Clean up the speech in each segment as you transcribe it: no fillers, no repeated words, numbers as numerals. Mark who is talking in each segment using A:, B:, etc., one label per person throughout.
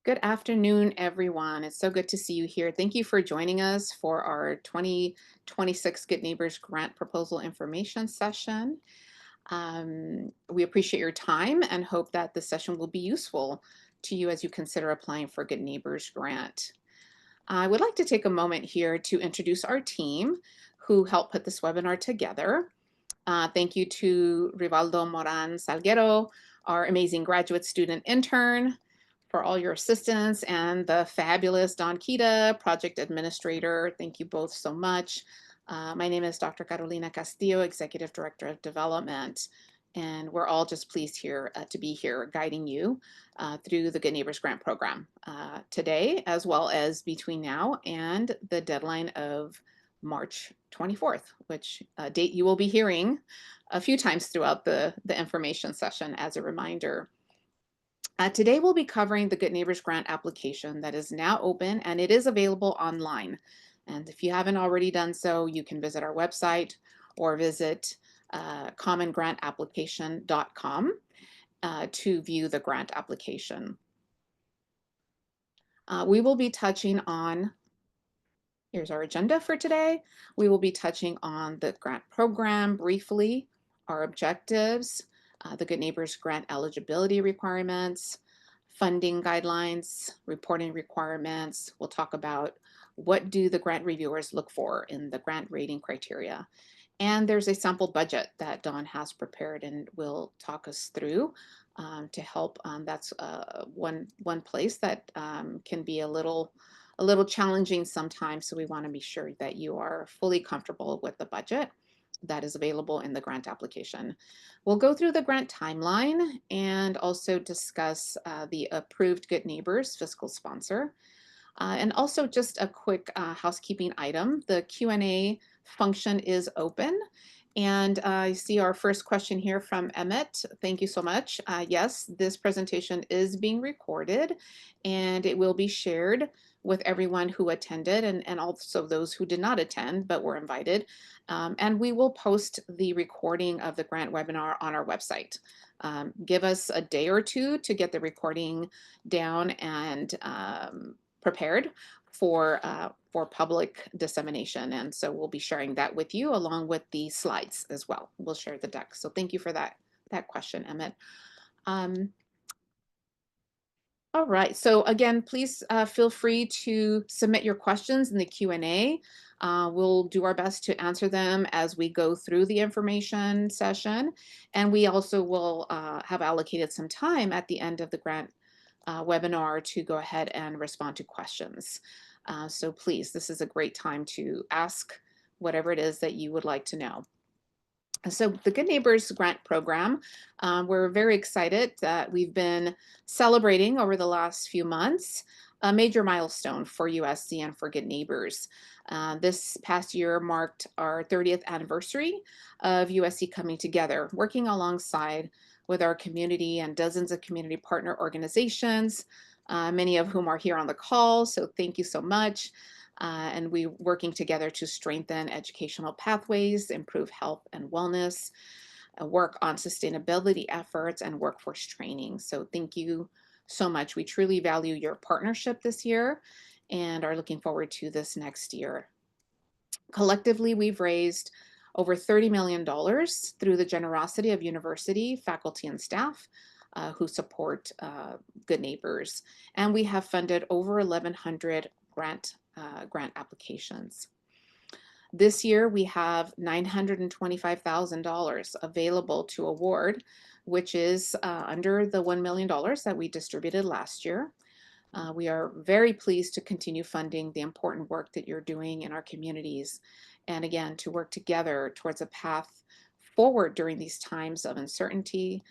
A: Good afternoon, everyone. It's so good to see you here. Thank you for joining us for our 2026 Good Neighbors Grant Proposal Information session. We appreciate your time and hope that this session will be useful to you as you consider applying for Good Neighbors Grant. I would like to take a moment here to introduce our team who helped put this webinar together. Thank you to Rivaldo Moran Salguero, our amazing graduate student intern, for all your assistance, and the fabulous Don Kita, project administrator. Thank you both so much. My name is Dr. Carolina Castillo, Executive Director of Development, and we're all just pleased here to be here guiding you through the Good Neighbors Grant Program today, as well as between now and the deadline of March 24th, which date you will be hearing a few times throughout the information session as a reminder. Today we'll be covering the Good Neighbors Grant application that is now open and it is available online. And if you haven't already done so, you can visit our website or visit commongrantapplication.com to view the grant application. We will be touching on, here's our agenda for today. We will be touching on the grant program briefly, our objectives, the Good Neighbors Grant eligibility requirements, funding guidelines, reporting requirements. We'll talk about what do the grant reviewers look for in the grant rating criteria. And there's a sample budget that Dawn has prepared and will talk us through to help. That's one place that can be a little challenging sometimes. So we want to be sure that you are fully comfortable with the budget that is available in the grant application. We'll go through the grant timeline and also discuss the approved Good Neighbors fiscal sponsor. And also just a quick housekeeping item. The Q&A function is open. And I see our first question here from Emmett. Thank you so much. Yes, this presentation is being recorded and it will be shared with everyone who attended and also those who did not attend but were invited. And we will post the recording of the grant webinar on our website. Give us a day or two to get the recording down and prepared for public dissemination. And so we'll be sharing that with you along with the slides as well. We'll share the deck. So thank you for that question, Emmett. All right, so again, please feel free to submit your questions in the Q&A. We'll do our best to answer them as we go through the information session. And we also will have allocated some time at the end of the grant webinar to go ahead and respond to questions. So please, this is a great time to ask whatever it is that you would like to know. So the Good Neighbors Grant Program, we're very excited that we've been celebrating over the last few months a major milestone for USC and for Good Neighbors. This past year marked our 30th anniversary of USC coming together, working alongside with our community and dozens of community partner organizations, many of whom are here on the call, so thank you so much. And we working together to strengthen educational pathways, improve health and wellness, work on sustainability efforts and workforce training. So thank you so much. We truly value your partnership this year and are looking forward to this next year. Collectively, we've raised over $30 million through the generosity of university, faculty, and staff who support Good Neighbors. And we have funded over 1,100 grant applications. This year, we have $925,000 available to award, which is under the $1 million that we distributed last year. We are very pleased to continue funding the important work that you're doing in our communities, and again, to work together towards a path forward during these times of uncertainty,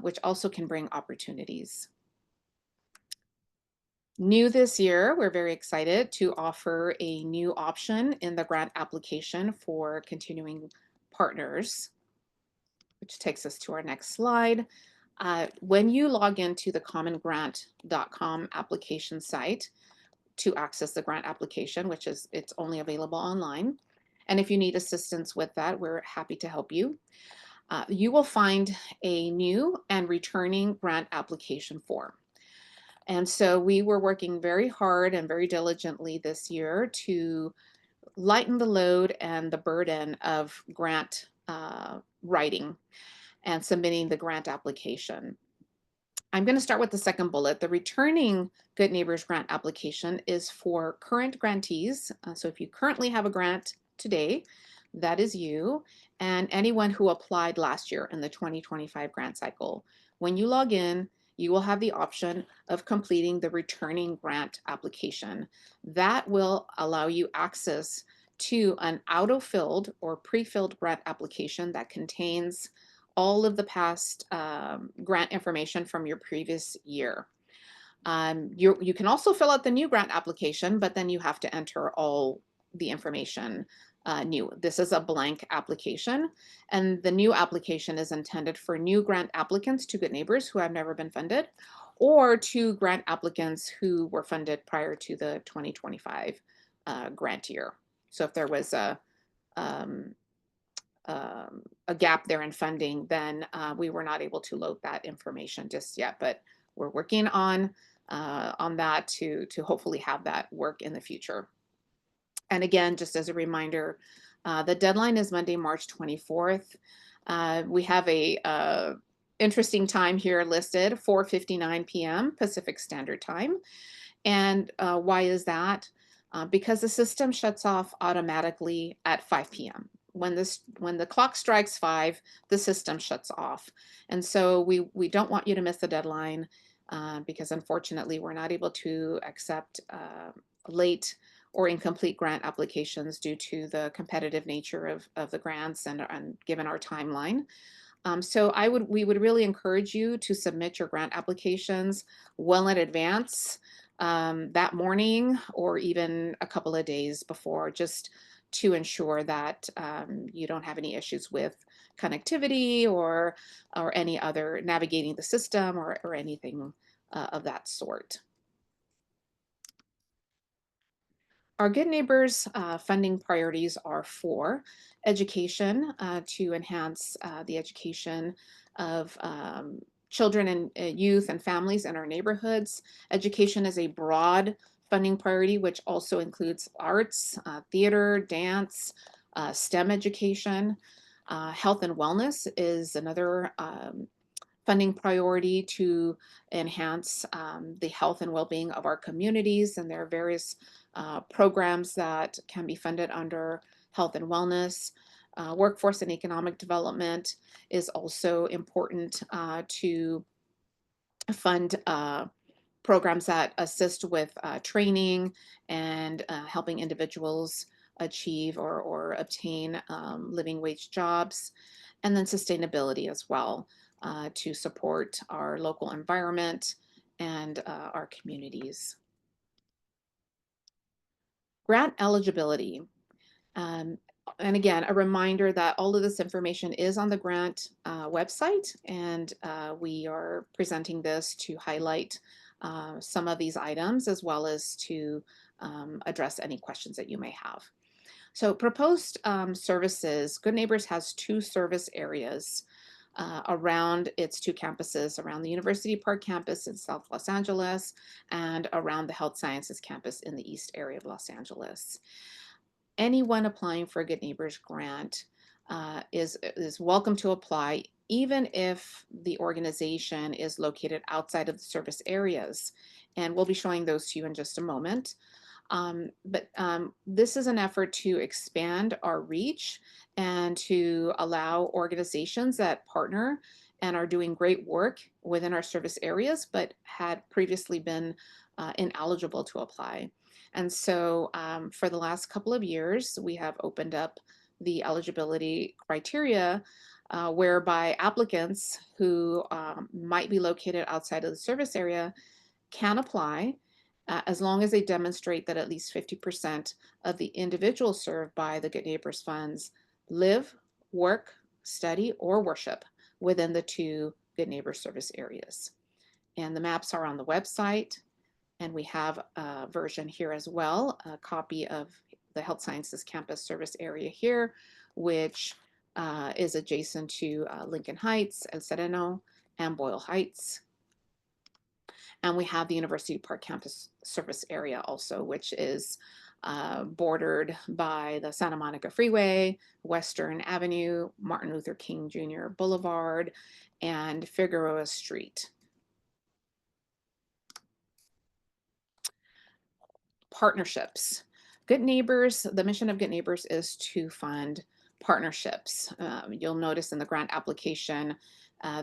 A: which also can bring opportunities. New this year, we're very excited to offer a new option in the grant application for continuing partners, which takes us to our next slide. When you log into the commongrant.com application site to access the grant application, which is it's only available online, and if you need assistance with that, we're happy to help you. You will find a new and returning grant application form. And so we were working very hard and very diligently this year to lighten the load and the burden of grant writing and submitting the grant application. I'm going to start with the second bullet. The returning Good Neighbors grant application is for current grantees. So if you currently have a grant today, that is you, and anyone who applied last year in the 2025 grant cycle. When you log in, you will have the option of completing the returning grant application. That will allow you access to an auto-filled or pre-filled grant application that contains all of the past grant information from your previous year. You can also fill out the new grant application, but then you have to enter all the information new. This is a blank application, and the new application is intended for new grant applicants to Good Neighbors who have never been funded, or to grant applicants who were funded prior to the 2025 grant year. So if there was um, a gap there in funding, then we were not able to load that information just yet. But we're working on that to hopefully have that work in the future. And again, just as a reminder, the deadline is Monday, March 24th. We have a interesting time here listed, 4:59 p.m. Pacific Standard Time. And why is that? Because the system shuts off automatically at 5 p.m. When the clock strikes 5, the system shuts off. And so we don't want you to miss the deadline because unfortunately we're not able to accept late or incomplete grant applications due to the competitive nature of the grants and given our timeline. So we would really encourage you to submit your grant applications well in advance that morning or even a couple of days before, just to ensure that you don't have any issues with connectivity or any other navigating the system or anything of that sort. Our Good Neighbors funding priorities are for education, to enhance the education of children and youth and families in our neighborhoods. Education is a broad funding priority, which also includes arts, theater, dance, STEM education. Health and wellness is another funding priority to enhance the health and well-being of our communities, and there are various programs that can be funded under health and wellness. Workforce and economic development is also important to fund programs that assist with training and helping individuals achieve or obtain living wage jobs. And then sustainability as well, to support our local environment and our communities. Grant eligibility. Um, and again, a reminder that all of this information is on the grant website, and we are presenting this to highlight some of these items as well as to address any questions that you may have. So proposed services, Good Neighbors has 2 service areas around its 2 campuses, around the University Park campus in South Los Angeles and around the Health Sciences campus in the East area of Los Angeles. Anyone applying for a Good Neighbors grant is welcome to apply, even if the organization is located outside of the service areas. And we'll be showing those to you in just a moment. But this is an effort to expand our reach and to allow organizations that partner and are doing great work within our service areas, but had previously been ineligible to apply. And so for the last couple of years, we have opened up the eligibility criteria whereby applicants who might be located outside of the service area can apply as long as they demonstrate that at least 50% of the individuals served by the Good Neighbors funds live, work, study, or worship within the 2 Good Neighbors service areas. And the maps are on the website, and we have a version here as well, a copy of the Health Sciences campus service area here, which is adjacent to Lincoln Heights, El Sereno, and Boyle Heights. And we have the University Park campus service area also, which is bordered by the Santa Monica Freeway, Western Avenue, Martin Luther King Jr. Boulevard, and Figueroa Street. Partnerships. Good Neighbors, the mission of Good Neighbors is to fund partnerships. You'll notice in the grant application,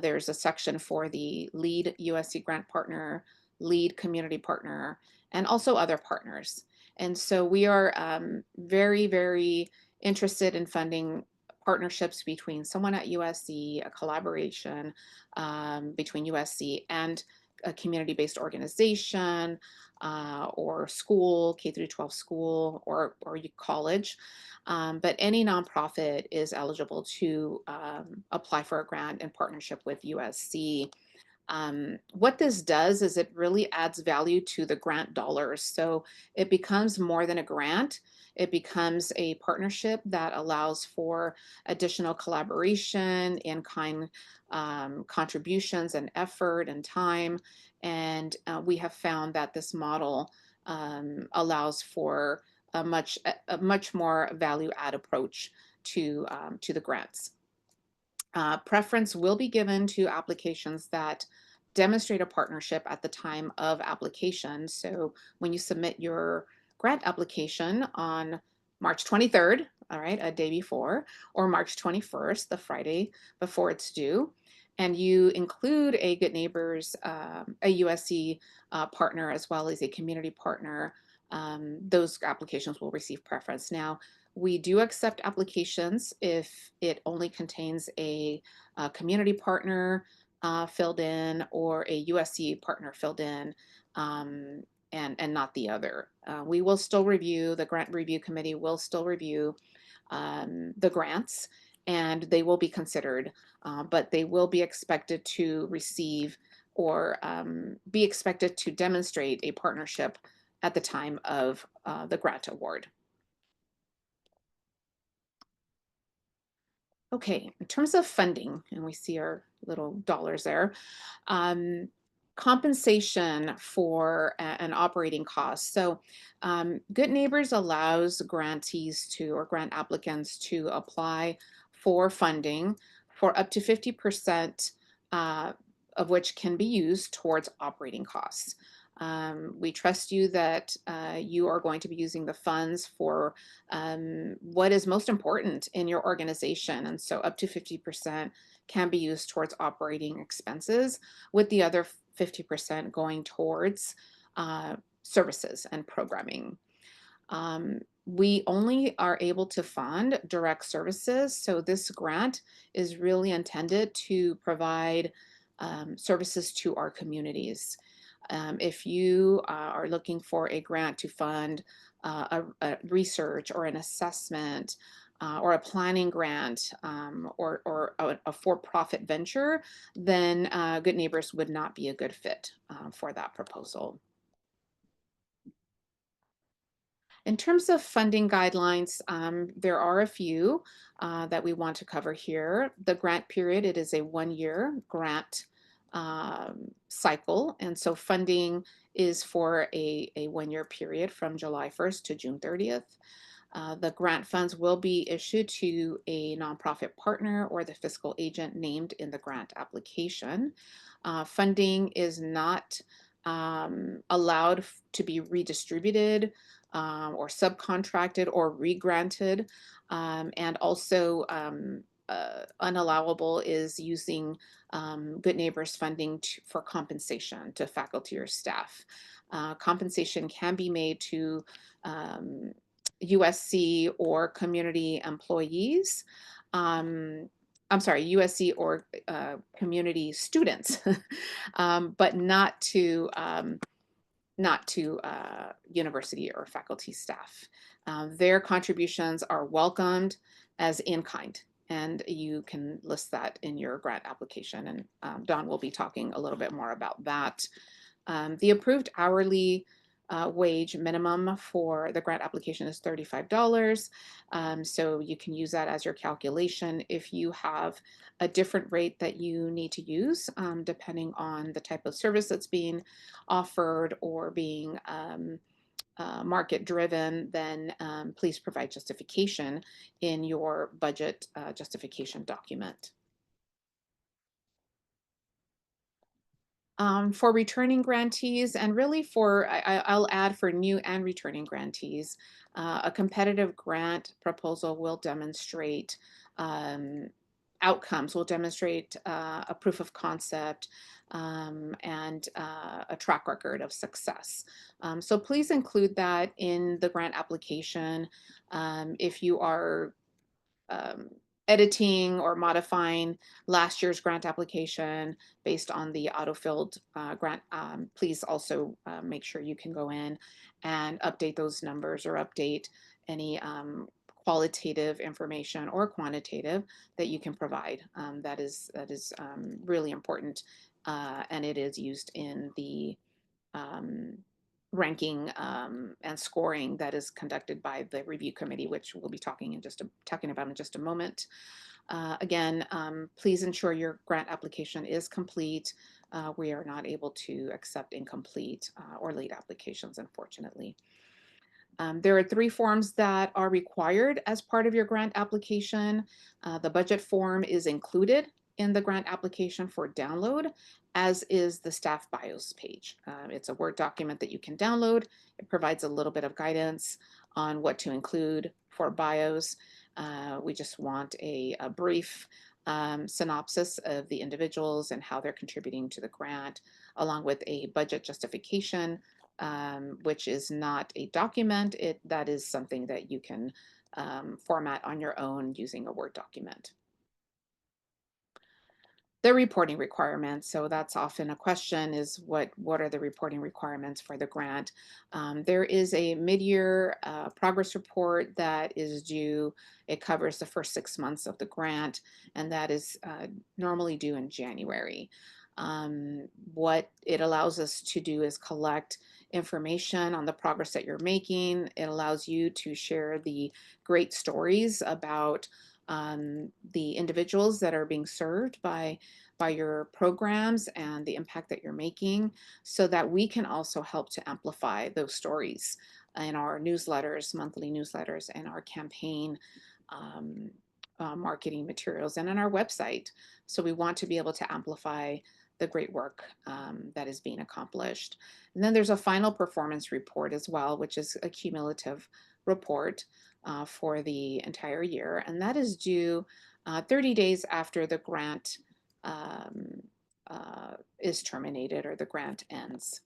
A: there's a section for the lead USC grant partner, lead community partner, and also other partners. And so we are very, very interested in funding partnerships between someone at USC, a collaboration between USC and a community-based organization, or school, K through 12 school, or college. But any nonprofit is eligible to apply for a grant in partnership with USC. What this does is it really adds value to the grant dollars. So it becomes more than a grant. It becomes a partnership that allows for additional collaboration, in-kind contributions and effort and time. And we have found that this model allows for a much more value-add approach to the grants. Preference will be given to applications that demonstrate a partnership at the time of application. So when you submit your grant application on March 23rd, all right, a day before, or March 21st, the Friday before it's due, and you include a Good Neighbors, a USC partner, as well as a community partner, those applications will receive preference. Now, we do accept applications if it only contains a community partner filled in or a USC partner filled in, and not the other. We will still review, the grant review committee will still review the grants, and they will be considered, but they will be expected to receive or be expected to demonstrate a partnership at the time of the grant award. Okay, in terms of funding, and we see our little dollars there, compensation for an operating cost. So Good Neighbors allows grantees to, or grant applicants to apply for funding for up to 50% of which can be used towards operating costs. We trust you that you are going to be using the funds for what is most important in your organization. And so up to 50% can be used towards operating expenses, with the other 50% going towards services and programming. We only are able to fund direct services. So this grant is really intended to provide services to our communities. If you are looking for a grant to fund a research or an assessment or a planning grant, or a for-profit venture, then Good Neighbors would not be a good fit for that proposal. In terms of funding guidelines, there are a few that we want to cover here. The grant period, it is a one-year grant cycle, and so funding is for a one-year period from July 1st to June 30th. The grant funds will be issued to a nonprofit partner or the fiscal agent named in the grant application. Funding is not allowed to be redistributed or subcontracted or regranted, and also unallowable is using Good Neighbors funding for compensation to faculty or staff. Compensation can be made to USC or community employees. I'm sorry, USC or community students, but not to university or faculty staff. Their contributions are welcomed as in-kind, and you can list that in your grant application, and Dawn will be talking a little bit more about that. The approved hourly wage minimum for the grant application is $35. So you can use that as your calculation. If you have a different rate that you need to use, depending on the type of service that's being offered or being market driven, then please provide justification in your budget justification document. For returning grantees, and really I'll add for new and returning grantees, a competitive grant proposal will demonstrate outcomes, will demonstrate a proof of concept and a track record of success. So please include that in the grant application. If you are um, editing or modifying last year's grant application based on the auto-filled grant, please also make sure you can go in and update those numbers or update any qualitative information or quantitative that you can provide. That is really important, and it is used in the um, ranking and scoring that is conducted by the review committee, which we'll be talking about in just a moment. Again, please ensure your grant application is complete. We are not able to accept incomplete or late applications, unfortunately. There are 3 forms that are required as part of your grant application. The budget form is included in the grant application for download, as is the staff bios page. It's a Word document that you can download. It provides a little bit of guidance on what to include for bios. We just want a brief synopsis of the individuals and how they're contributing to the grant, along with a budget justification, which is not a document. That is something that you can format on your own using a Word document. The reporting requirements. So that's often a question, is what are the reporting requirements for the grant? There is a mid-year progress report that is due. It covers the first 6 months of the grant, and that is normally due in January. What it allows us to do is collect information on the progress that you're making. It allows you to share the great stories about the individuals that are being served by your programs and the impact that you're making, so that we can also help to amplify those stories in our newsletters, monthly newsletters, and our campaign marketing materials, and on our website. So we want to be able to amplify the great work that is being accomplished. And then there's a final performance report as well, which is a cumulative report for the entire year, and that is due 30 days after the grant is terminated or the grant ends.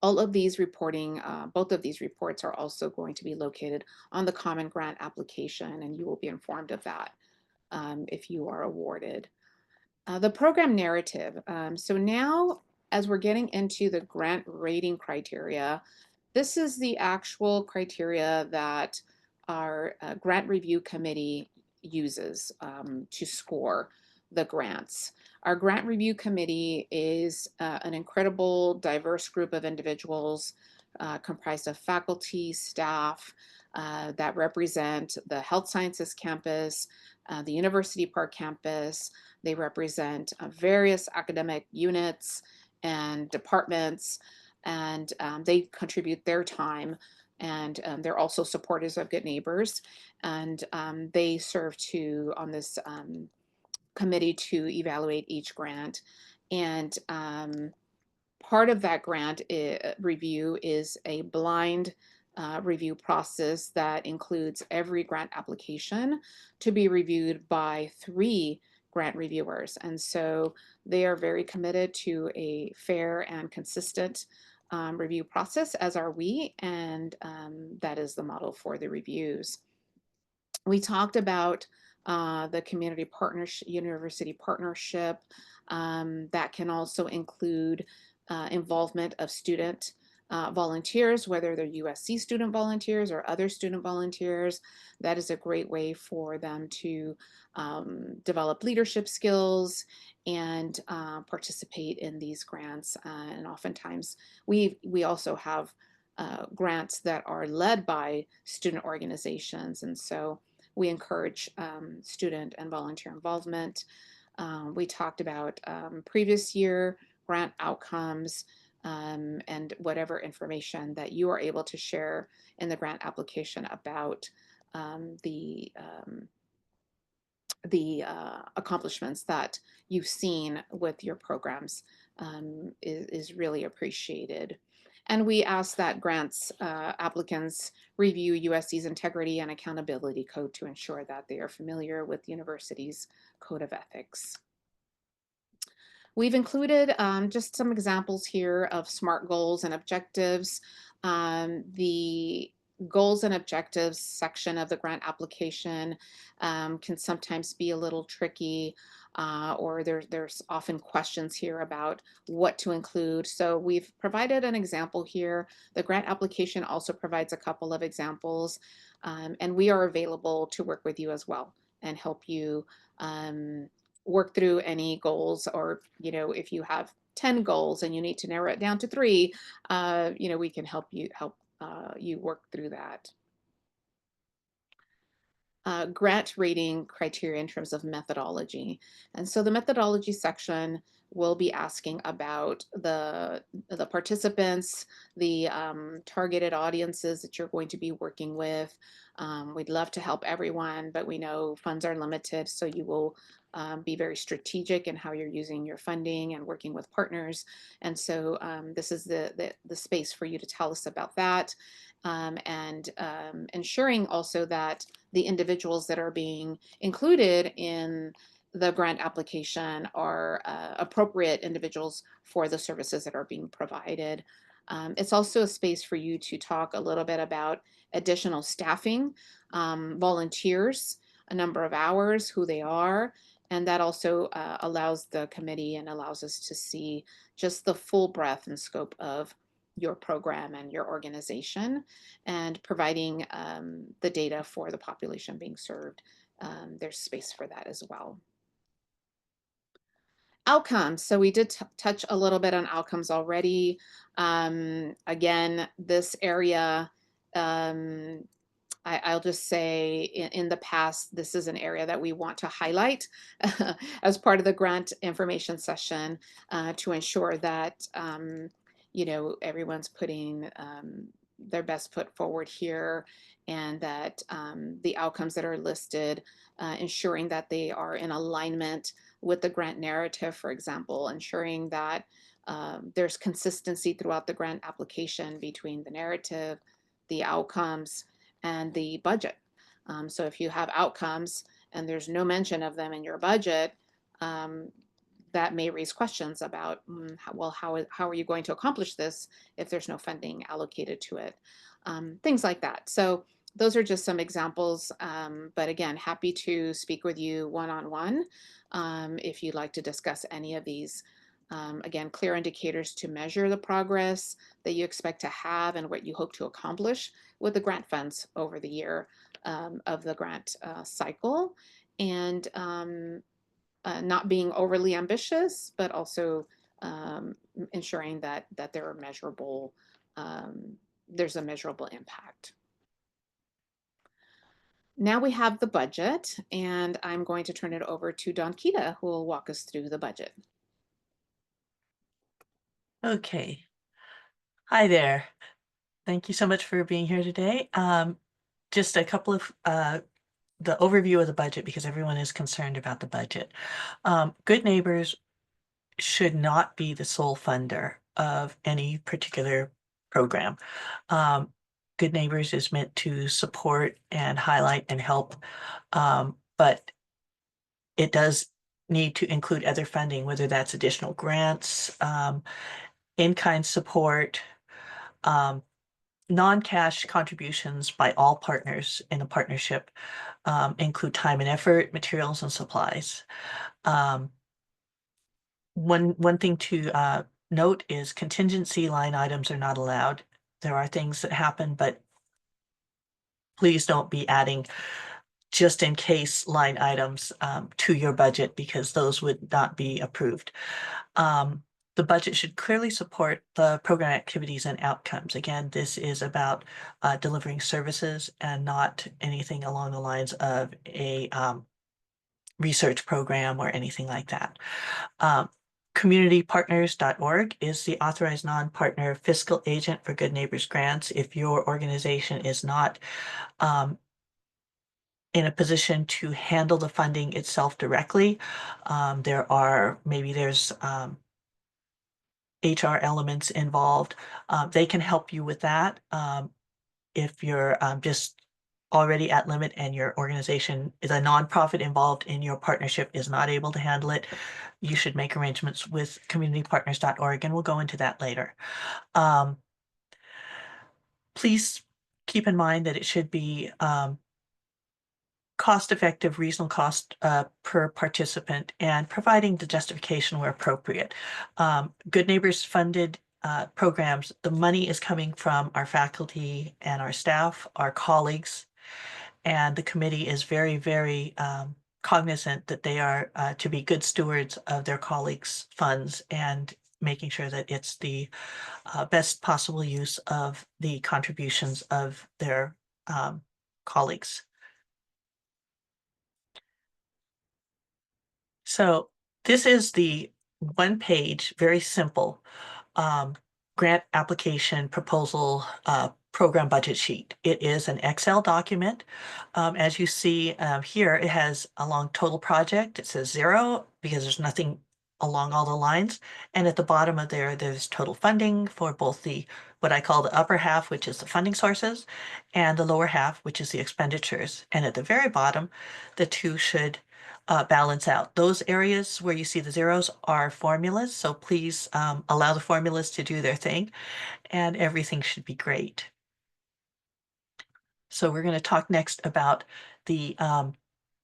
A: All of these reporting, both of these reports are also going to be located on the Common Grant application, and you will be informed of that if you are awarded. The program narrative. So now, as we're getting into the grant rating criteria, this is the actual criteria that our grant review committee uses to score the grants. Our grant review committee is an incredible, diverse group of individuals comprised of faculty, staff that represent the health sciences campus, the University Park campus. They represent various academic units and departments, and they contribute their time, and they're also supporters of Good Neighbors, and they serve on this committee to evaluate each grant. And part of that grant review is a blind review process that includes every grant application to be reviewed by 3 grant reviewers. And so they are very committed to a fair and consistent review process, as are we, and that is the model for the reviews. We talked about the community partnership, university partnership. That can also include involvement of student volunteers, whether they're USC student volunteers or other student volunteers. That is a great way for them to develop leadership skills and participate in these grants. And oftentimes we also have grants that are led by student organizations. And so we encourage student and volunteer involvement. We talked about previous year grant outcomes and whatever information that you are able to share in the grant application about the accomplishments that you've seen with your programs is really appreciated. And we ask that grants applicants review USC's Integrity and Accountability Code to ensure that they are familiar with the university's Code of Ethics. We've included just some examples here of SMART goals and objectives. The goals and objectives section of the grant application can sometimes be a little tricky, or there's often questions here about what to include. So we've provided an example here. The grant application also provides a couple of examples, and we are available to work with you as well and help you work through any goals, or if you have 10 goals and you need to narrow it down to 3, we can help you work through that. Grant rating criteria in terms of methodology. And so the methodology section will be asking about the participants, the targeted audiences that you're going to be working with. We'd love to help everyone, but we know funds are limited, so you will be very strategic in how you're using your funding and working with partners. And so this is the space for you to tell us about that, and ensuring also that the individuals that are being included in the grant application are appropriate individuals for the services that are being provided. It's also a space for you to talk a little bit about additional staffing, volunteers, a number of hours, who they are, and that also allows the committee and allows us to see just the full breadth and scope of your program and your organization, and providing the data for the population being served. There's space for that as well. Outcomes. So we did touch a little bit on outcomes already. Again, this area, I'll just say in the past, this is an area that we want to highlight as part of the grant information session to ensure that everyone's putting their best foot forward here, and that the outcomes that are listed, ensuring that they are in alignment with the grant narrative, for example, ensuring that there's consistency throughout the grant application between the narrative, the outcomes, and the budget. So if you have outcomes and there's no mention of them in your budget, that may raise questions about, how are you going to accomplish this if there's no funding allocated to it? Things like that. So those are just some examples, but again, happy to speak with you one-on-one if you'd like to discuss any of these. Again, clear indicators to measure the progress that you expect to have and what you hope to accomplish with the grant funds over the year of the grant cycle, and not being overly ambitious, but also ensuring that there are measurable, there's a measurable impact. Now we have the budget, and I'm going to turn it over to Donkita, who will walk us through the budget.
B: Okay. Hi there. Thank you so much for being here today. Just a couple of the overview of the budget, because everyone is concerned about the budget. Good Neighbors should not be the sole funder of any particular program. Good Neighbors is meant to support and highlight and help, but it does need to include other funding, whether that's additional grants, in-kind support, non-cash contributions by all partners in a partnership, include time and effort, materials, and supplies. One thing to note is contingency line items are not allowed. There are things that happen, but please don't be adding just in case line items to your budget because those would not be approved. Um, the budget should clearly support the program activities and outcomes. Again, this is about delivering services and not anything along the lines of a research program or anything like that. Um, communitypartners.org is the authorized non-partner fiscal agent for Good Neighbors grants. If your organization is not um, in a position to handle the funding itself directly, there's HR elements involved. They can help you with that. If you're just already at limit and your organization is a nonprofit involved in your partnership is not able to handle it, you should make arrangements with communitypartners.org, and we'll go into that later. Um, please keep in mind that it should be cost-effective, reasonable cost per participant, and providing the justification where appropriate. Good Neighbors funded programs, the money is coming from our faculty and our staff, our colleagues, and the committee is very, very cognizant that they are to be good stewards of their colleagues' funds and making sure that it's the best possible use of the contributions of their colleagues. So this is the one page, very simple um, grant application proposal program budget sheet. It is an Excel document. As you see here, it has along total project, it says 0 because there's nothing along all the lines. And at the bottom of there's total funding for both the what I call the upper half, which is the funding sources, and the lower half, which is the expenditures. And at the very bottom, the two should balance out. Those areas where you see the zeros are formulas, so please allow the formulas to do their thing, and everything should be great. So we're going to talk next about the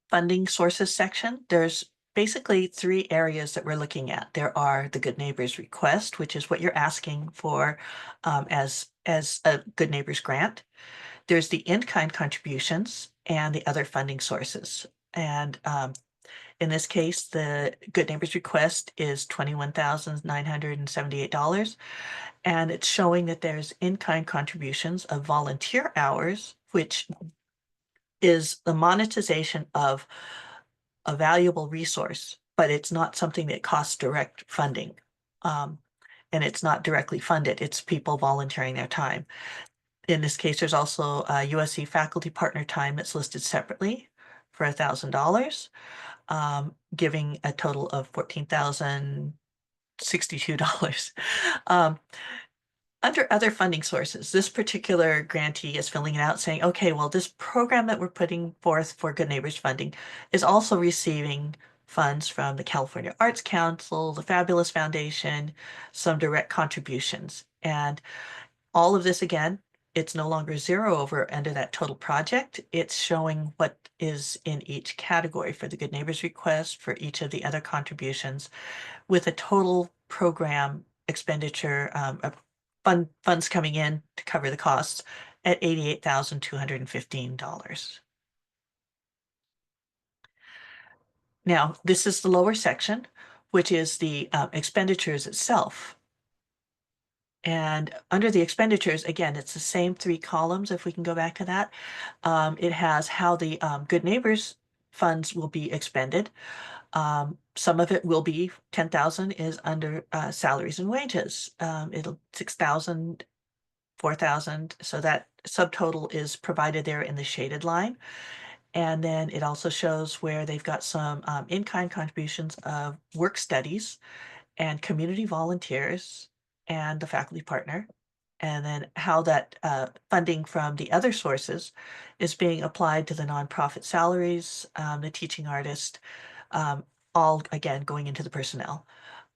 B: funding sources section. There's basically three areas that we're looking at. There are the Good Neighbors request, which is what you're asking for as a Good Neighbors grant. There's the in-kind contributions and the other funding sources. And in this case, the Good Neighbors request is $21,978, and it's showing that there's in-kind contributions of volunteer hours, which is the monetization of a valuable resource, but it's not something that costs direct funding. And it's not directly funded, it's people volunteering their time. In this case, there's also USC faculty partner time that's listed separately for $1,000. Giving a total of $14,062. Um, under other funding sources, this particular grantee is filling it out saying, okay, well, this program that we're putting forth for Good Neighbors funding is also receiving funds from the California Arts Council, the Fabulous Foundation, some direct contributions. And all of this again, it's no longer zero over under that total project. It's showing what is in each category for the Good Neighbors request, for each of the other contributions, with a total program expenditure funds coming in to cover the costs at $88,215. Now, this is the lower section, which is the expenditures itself. And under the expenditures, again, it's the same three columns, if we can go back to that. It has how the Good Neighbors funds will be expended. Some of it will be 10,000 is under salaries and wages. It'll 6,000, 4,000. So that subtotal is provided there in the shaded line. And then it also shows where they've got some in-kind contributions of work studies and community volunteers and the faculty partner, and then how that funding from the other sources is being applied to the nonprofit salaries, the teaching artist, all again going into the personnel.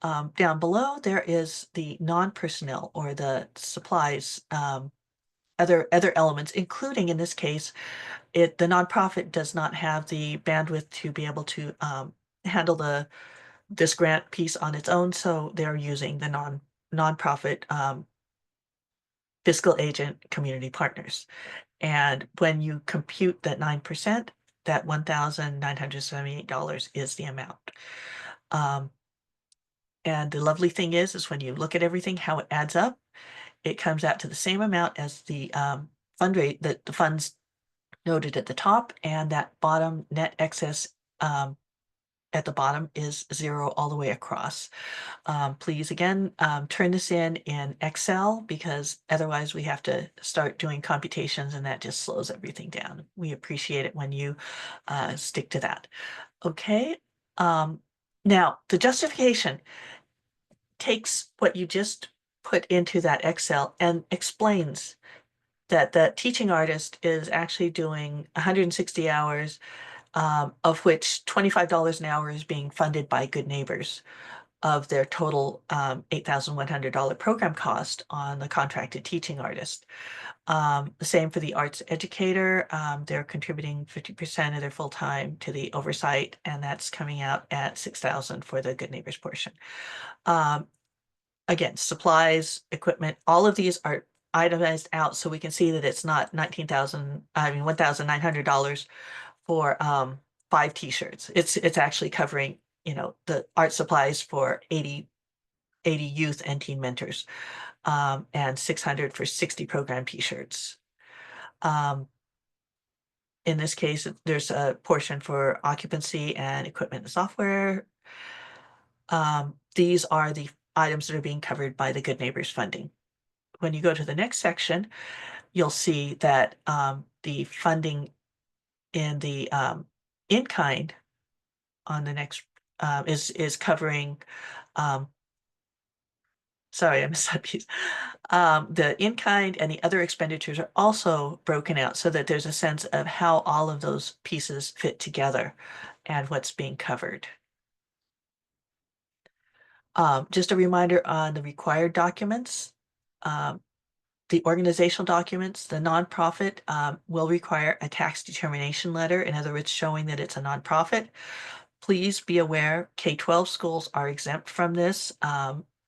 B: Down below, there is the non-personnel or the supplies, other elements, including in this case, the nonprofit does not have the bandwidth to be able to, handle this grant piece on its own, so they're using the non-personnel. nonprofit fiscal agent community partners. And when you compute that 9%, that $1,978 is the amount. Um, and the lovely thing is when you look at everything, how it adds up, it comes out to the same amount as the fund rate that the funds noted at the top, and that bottom net excess at the bottom is zero all the way across. Please, again, turn this in Excel because otherwise we have to start doing computations and that just slows everything down. We appreciate it when you stick to that. Okay. Um, Now, the justification takes what you just put into that Excel and explains that the teaching artist is actually doing 160 hours, of which $25 an hour is being funded by Good Neighbors of their total $8,100 program cost on the contracted teaching artist. The same for the arts educator. They're contributing 50% of their full time to the oversight, and that's coming out at $6,000 for the Good Neighbors portion. Um, Again, supplies, equipment, all of these are itemized out so we can see that it's not $1,900 for 5 t-shirts. It's actually covering, the art supplies for 80 youth and teen mentors, and 600 for 60 program t-shirts. Um, in this case, there's a portion for occupancy and equipment and software. These are the items that are being covered by the Good Neighbors funding. When you go to the next section, you'll see that the funding in the in-kind on the next is covering. Sorry, I missed that piece. The in-kind and the other expenditures are also broken out so that there's a sense of how all of those pieces fit together and what's being covered. Just a reminder on the required documents. Um, the organizational documents, the nonprofit will require a tax determination letter, in other words, showing that it's a nonprofit. Please be aware, K-12 schools are exempt from this.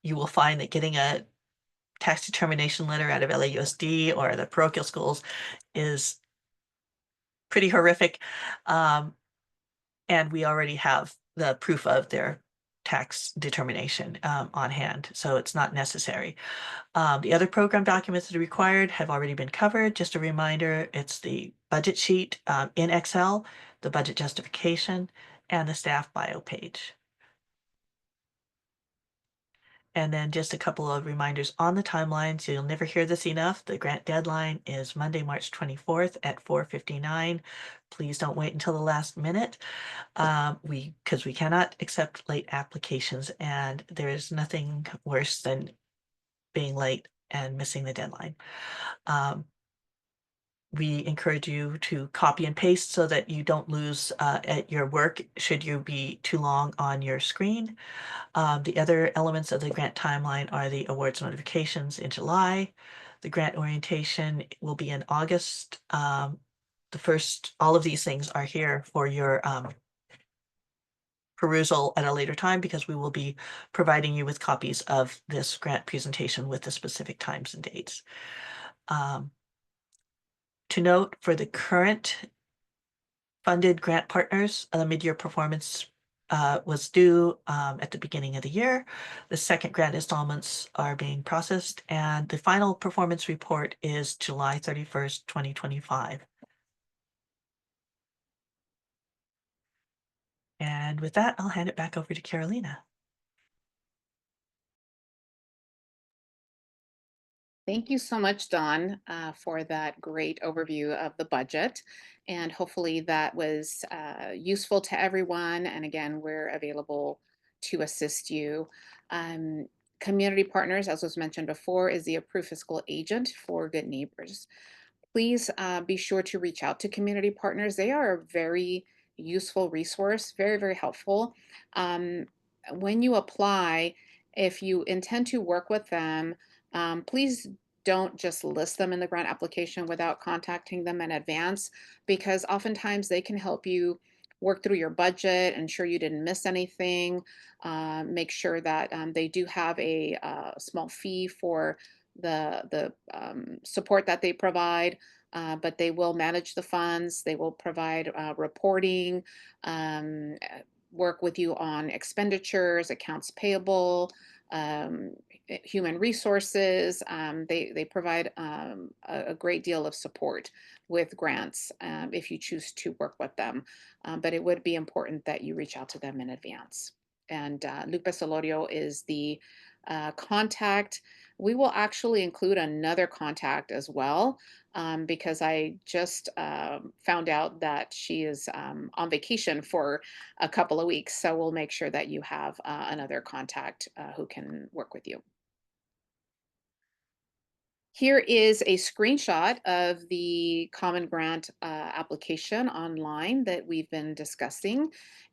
B: You will find that getting a tax determination letter out of LAUSD or the parochial schools is pretty horrific. And we already have the proof of their tax determination on hand, so it's not necessary. The other program documents that are required have already been covered. Just a reminder, it's the budget sheet in Excel, the budget justification, and the staff bio page. And then just a couple of reminders on the timeline, so you'll never hear this enough. The grant deadline is Monday, March 24th at 4:59. Please don't wait until the last minute. Because we cannot accept late applications, and there is nothing worse than being late and missing the deadline. We encourage you to copy and paste so that you don't lose at your work should you be too long on your screen. The other elements of the grant timeline are the awards notifications in July. The grant orientation will be in August. All of these things are here for your perusal at a later time because we will be providing you with copies of this grant presentation with the specific times and dates. To note, for the current funded grant partners, the mid-year performance was due at the beginning of the year. The second grant installments are being processed, and the final performance report is July 31st, 2025. And with that, I'll hand it back over to Carolina.
A: Thank you so much, Dawn, for that great overview of the budget. And hopefully that was useful to everyone. And again, we're available to assist you. Um, Community Partners, as was mentioned before, is the approved fiscal agent for Good Neighbors. Please be sure to reach out to community partners. They are a very useful resource, very, very helpful. Um, when you apply, if you intend to work with them, please don't just list them in the grant application without contacting them in advance, because oftentimes they can help you work through your budget, ensure you didn't miss anything, make sure that they do have a small fee for the support that they provide. But they will manage the funds. They will provide reporting, um, uh, work with you on expenditures, accounts payable, um, human resources. They provide a great deal of support with grants if you choose to work with them. But it would be important that you reach out to them in advance. And Lupe Solorio is the contact. We will actually include another contact as well because I just found out that she is on vacation for a couple of weeks. So we'll make sure that you have another contact who can work with you. Here is a screenshot of the Common Grant application online that we've been discussing.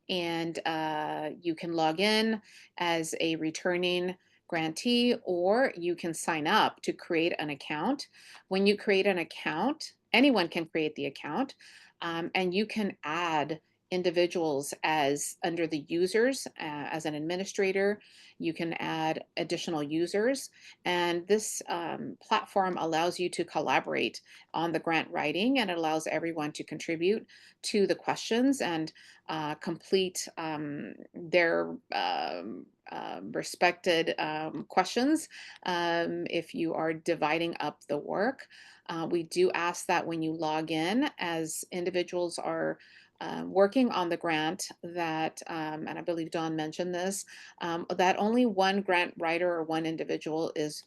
A: And you can log in as a returning grantee, or you can sign up to create an account. When you create an account, anyone can create the account, and you can add individuals as under the users as an administrator. You can add additional users, and this platform allows you to collaborate on the grant writing, and it allows everyone to contribute to the questions and complete their respected questions if you are dividing up the work. We do ask that when you log in, as individuals are working on the grant, that, and I believe Don mentioned this, that only one grant writer or one individual is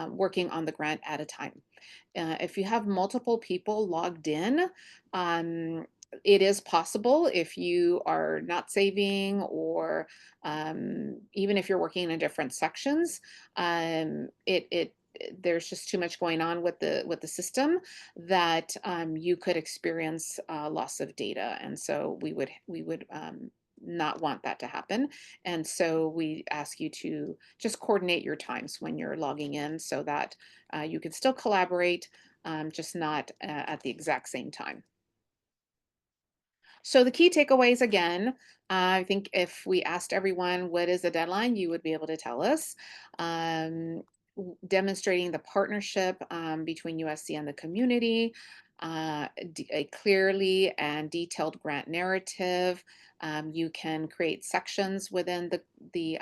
A: working on the grant at a time. If you have multiple people logged in, it is possible if you are not saving, or even if you're working in different sections, it there's just too much going on with the system that you could experience loss of data, and so we would not want that to happen. And so we ask you to just coordinate your times when you're logging in so that you can still collaborate, just not at the exact same time. So the key takeaways again, I think if we asked everyone what is the deadline, you would be able to tell us. Um, Demonstrating the partnership between USC and the community, a clearly and detailed grant narrative. You can create sections within the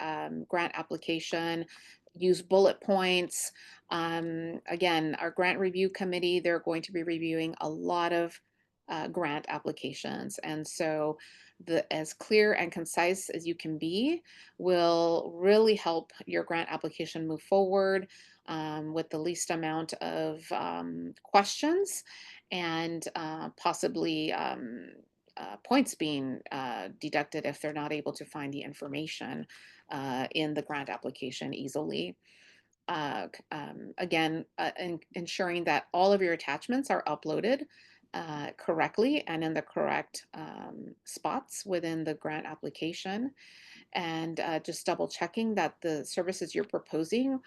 A: grant application, use bullet points. Again, our grant review committee, they're going to be reviewing a lot of grant applications. And so the as clear and concise as you can be will really help your grant application move forward with the least amount of questions, and possibly points being deducted if they're not able to find the information in the grant application easily. Again, ensuring that all of your attachments are uploaded correctly and in the correct spots within the grant application, and just double checking that the services you're proposing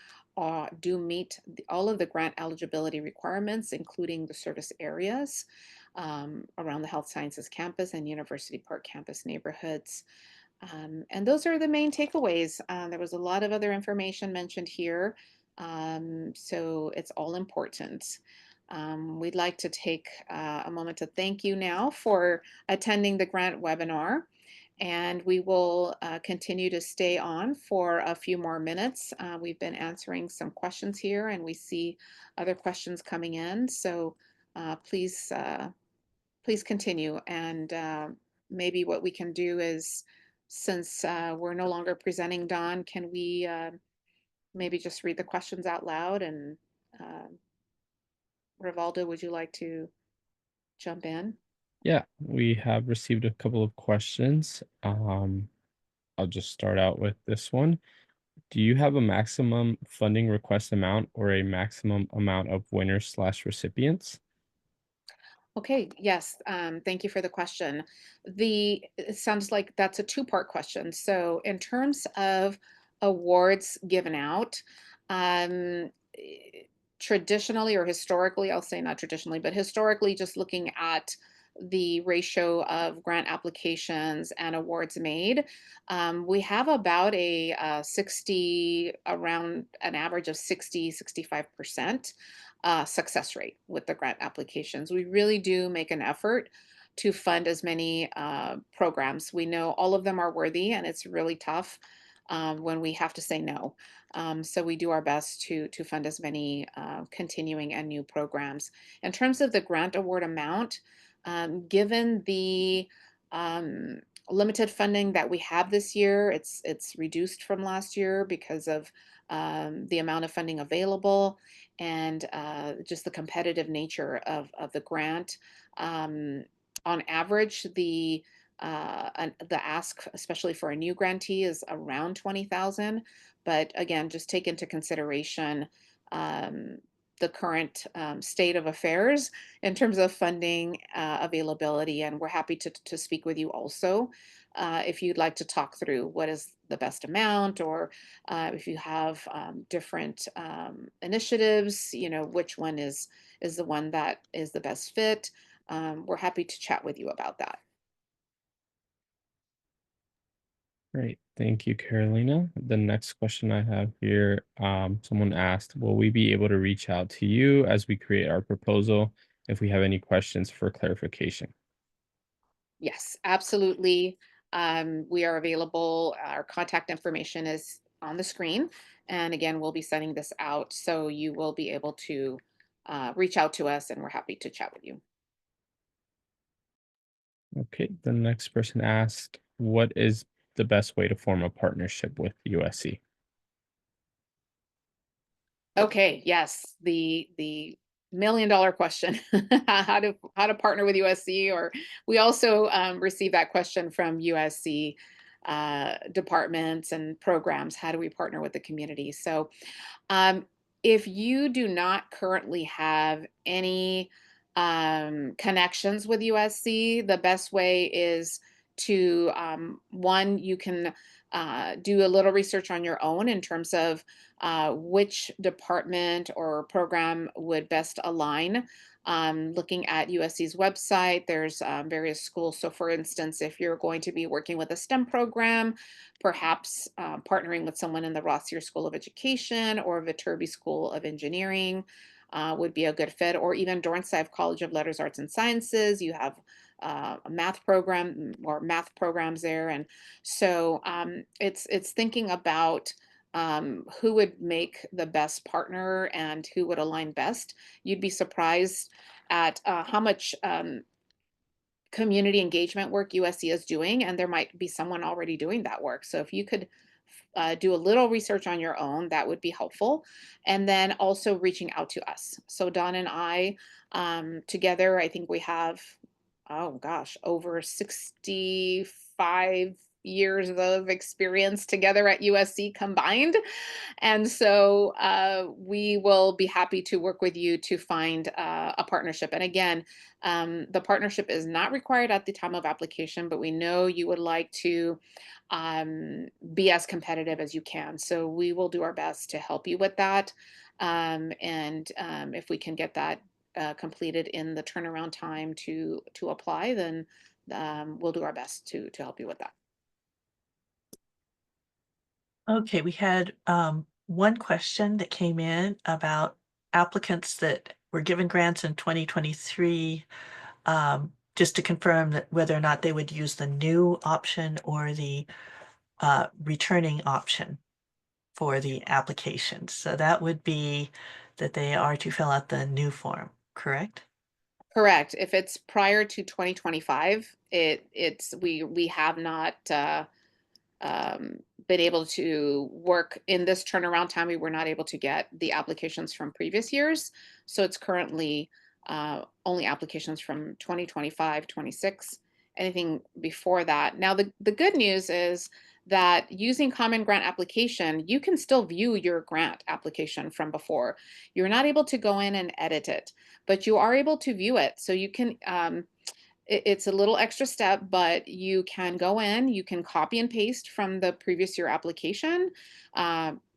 A: do meet all of the grant eligibility requirements, including the service areas around the health sciences campus and University Park campus neighborhoods. And those are the main takeaways. There was a lot of other information mentioned here, so it's all important. We'd like to take a moment to thank you now for attending the grant webinar, and we will continue to stay on for a few more minutes. We've been answering some questions here, and we see other questions coming in, so please continue. And maybe what we can do is, since we're no longer presenting, Don, can we maybe just read the questions out loud? And uh, Rivaldo, would you like to jump in?
C: Yeah, we have received a couple of questions. I'll just start out with this one. Do you have a maximum funding request amount or a maximum amount of winners slash recipients?
A: Okay, yes, thank you for the question. It sounds like that's a two-part question. So in terms of awards given out, traditionally or historically, I'll say not traditionally, but historically, just looking at the ratio of grant applications and awards made, we have about a 60, around an average of 65% success rate with the grant applications. We really do make an effort to fund as many programs. We know all of them are worthy, and it's really tough when we have to say no. So we do our best to fund as many continuing and new programs. In terms of the grant award amount, given the limited funding that we have this year, it's reduced from last year because of the amount of funding available and just the competitive nature of the grant. On average, the ask, especially for a new grantee, is around 20,000. But again, just take into consideration um, the current state of affairs in terms of funding availability. And we're happy to speak with you also if you'd like to talk through what is the best amount, or if you have different initiatives, which one is the one that is the best fit. We're happy to chat with you about that.
C: Great. Thank you, Carolina. The next question I have here, someone asked, will we be able to reach out to you as we create our proposal if we have any questions for clarification?
A: Yes, absolutely. We are available. Our contact information is on the screen. And again, we'll be sending this out, so you will be able to reach out to us, and we're happy to chat with you.
C: Okay. The next person asked, what is the best way to form a partnership with USC?
A: Okay, yes, the million-dollar question, how to partner with USC, or we also receive that question from USC departments and programs. How do we partner with the community? So um, if you do not currently have any connections with USC, the best way is to one, you can do a little research on your own in terms of which department or program would best align. Looking at USC's website, there's various schools. So for instance, if you're going to be working with a STEM program, perhaps partnering with someone in the Rossier School of Education or Viterbi School of Engineering would be a good fit, or even Dornsife College of Letters, Arts, and Sciences. You have a math program or math programs there. And so it's thinking about who would make the best partner and who would align best. You'd be surprised at how much community engagement work USC is doing, and there might be someone already doing that work. So if you could do a little research on your own, that would be helpful. And then also reaching out to us. So Don and I together, I think we have, oh gosh, over 65 years of experience together at USC combined. And so we will be happy to work with you to find a partnership. And again, the partnership is not required at the time of application, but we know you would like to be as competitive as you can. So we will do our best to help you with that. And if we can get that completed in the turnaround time to apply, then we'll do our best to help you with that.
B: Okay, we had one question that came in about applicants that were given grants in 2023, just to confirm that whether or not they would use the new option or the returning option for the application. So that would be that they are to fill out the new form, correct?
A: Correct. If it's prior to 2025, we have not been able to work in this turnaround time. We were not able to get the applications from previous years. So it's currently only applications from 2025, 26, anything before that. Now, the good news is that using Common Grant Application, you can still view your grant application from before. You're not able to go in and edit it, but you are able to view it. So you can it's a little extra step, but you can go in, you can copy and paste from the previous year application,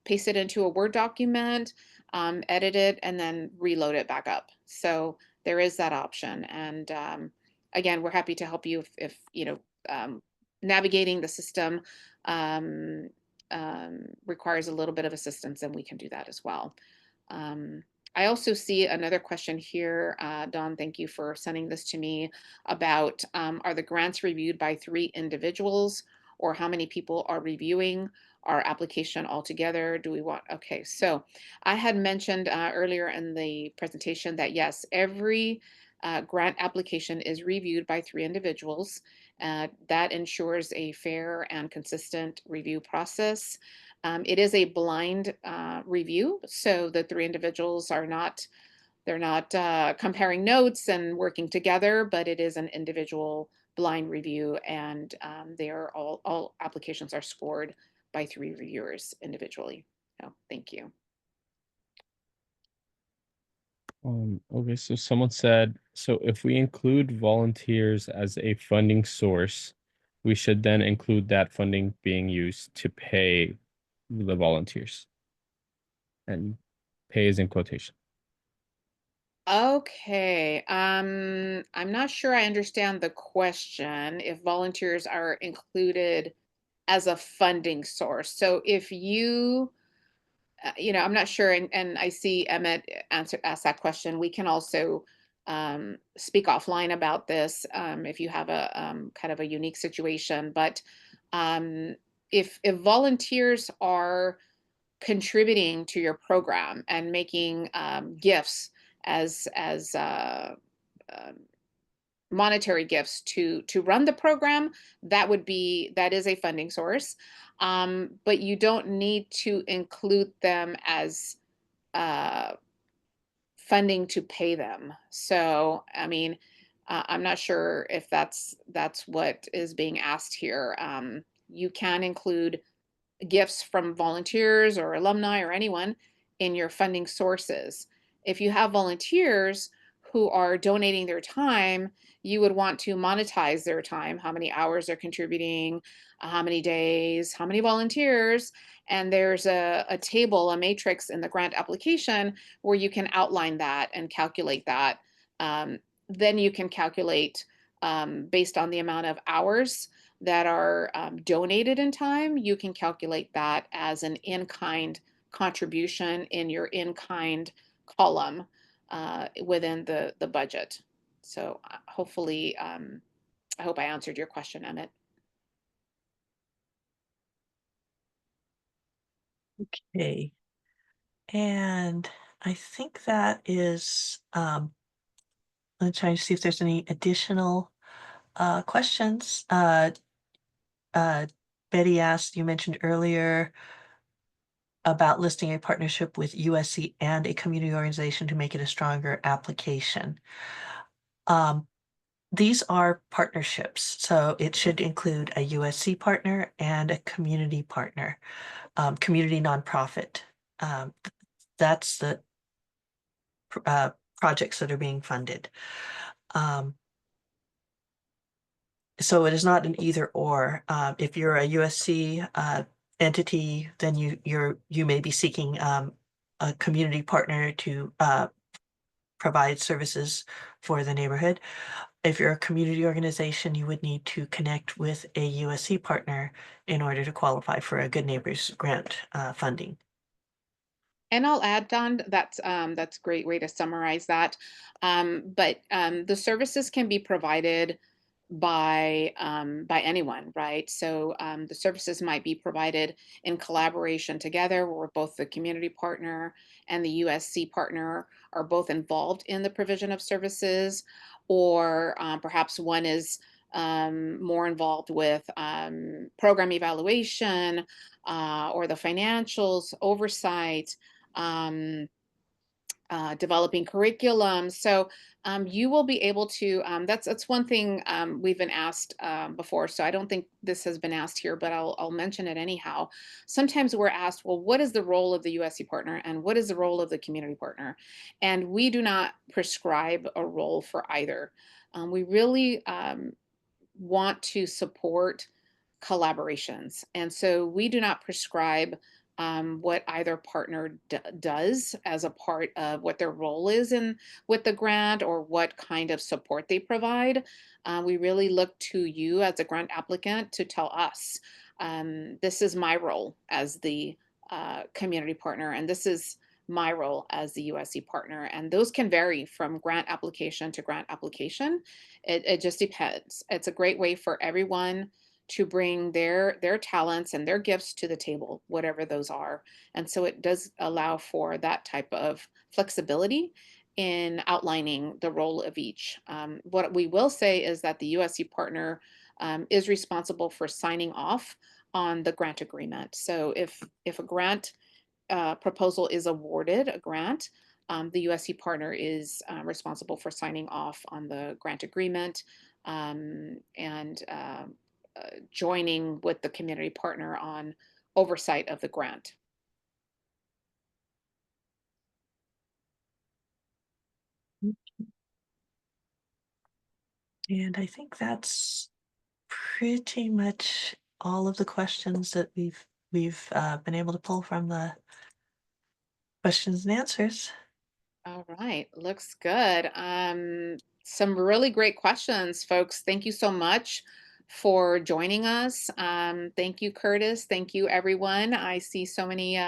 A: paste it into a Word document, edit it, and then reload it back up. So there is that option. And again, we're happy to help you if navigating the system um, requires a little bit of assistance, and we can do that as well. Um, I also see another question here. Dawn, thank you for sending this to me about are the grants reviewed by 3 individuals, or how many people are reviewing our application altogether? Do we want, okay, so I had mentioned earlier in the presentation that yes, every grant application is reviewed by 3 individuals. That ensures a fair and consistent review process. It is a blind review, so the 3 individuals are not, they're not comparing notes and working together, but it is an individual blind review, and they are all applications are scored by 3 reviewers individually. So thank you.
C: Okay, so someone said, so if we include volunteers as a funding source, we should then include that funding being used to pay the volunteers. And pay is in quotation.
A: Okay, I'm not sure I understand the question, if volunteers are included as a funding source. So if you, I'm not sure, and I see Emmett ask that question. We can also speak offline about this if you have a kind of a unique situation. But um, if volunteers are contributing to your program and making gifts as um, monetary gifts to run the program, that is a funding source. But you don't need to include them as uh, funding to pay them. So I mean, I'm not sure if that's what is being asked here. You can include gifts from volunteers or alumni or anyone in your funding sources. If you have volunteers who are donating their time, you would want to monetize their time, how many hours they're contributing, how many days, how many volunteers. And there's a table, a matrix in the grant application where you can outline that and calculate that. Then you can calculate based on the amount of hours that are donated in time, you can calculate that as an in-kind contribution in your in-kind column within the budget. So hopefully, I hope I answered your question, Emmett.
B: Okay. And I think that is, I'm trying to see if there's any additional questions. Uh, Betty asked, you mentioned earlier about listing a partnership with USC and a community organization to make it a stronger application. Um, these are partnerships, so it should include a USC partner and a community partner, community nonprofit. Um, that's the projects that are being funded. So it is not an either or. If you're a USC entity, then you may be seeking a community partner to provide services for the neighborhood. If you're a community organization, you would need to connect with a USC partner in order to qualify for a Good Neighbors grant funding.
A: And I'll add, Don, that's a great way to summarize that. But the services can be provided by anyone, right? So the services might be provided in collaboration together, where both the community partner and the USC partner are both involved in the provision of services, or perhaps one is more involved with program evaluation or the financials oversight. Um, Developing curriculum. So you will be able to, that's one thing we've been asked before. So I don't think this has been asked here, but I'll mention it anyhow. Sometimes we're asked, well, what is the role of the USC partner and what is the role of the community partner? And we do not prescribe a role for either. We really want to support collaborations. And so we do not prescribe what either partner does as a part of what their role is in with the grant or what kind of support they provide. We really look to you as a grant applicant to tell us, this is my role as the community partner, and this is my role as the USC partner. And those can vary from grant application to grant application. It just depends. It's a great way for everyone to bring their talents and their gifts to the table, whatever those are. And so it does allow for that type of flexibility in outlining the role of each. What we will say is that the USC partner is responsible for signing off on the grant agreement. So if a grant proposal is awarded, a grant, the USC partner is responsible for signing off on the grant agreement and joining with the community partner on oversight of the grant.
B: And I think that's pretty much all of the questions that we've been able to pull from the questions and answers.
A: All right, looks good. Some really great questions, folks. Thank you so much for joining us. Thank you, Curtis. Thank you, everyone. I see so many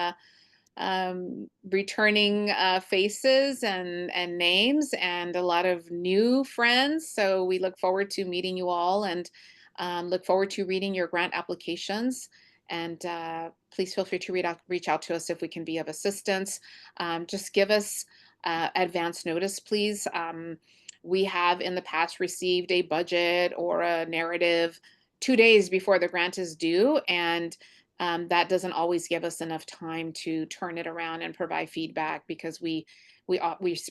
A: returning faces and names and a lot of new friends. So we look forward to meeting you all and look forward to reading your grant applications. And please feel free to reach out to us if we can be of assistance. Just give us advance notice, please. We have in the past received a budget or a narrative 2 days before the grant is due, and that doesn't always give us enough time to turn it around and provide feedback because we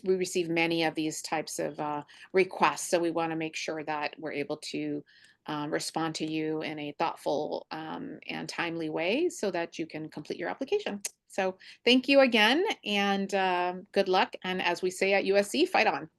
A: receive many of these types of requests. So we want to make sure that we're able to respond to you in a thoughtful and timely way so that you can complete your application. So thank you again, and good luck. And as we say at USC, fight on.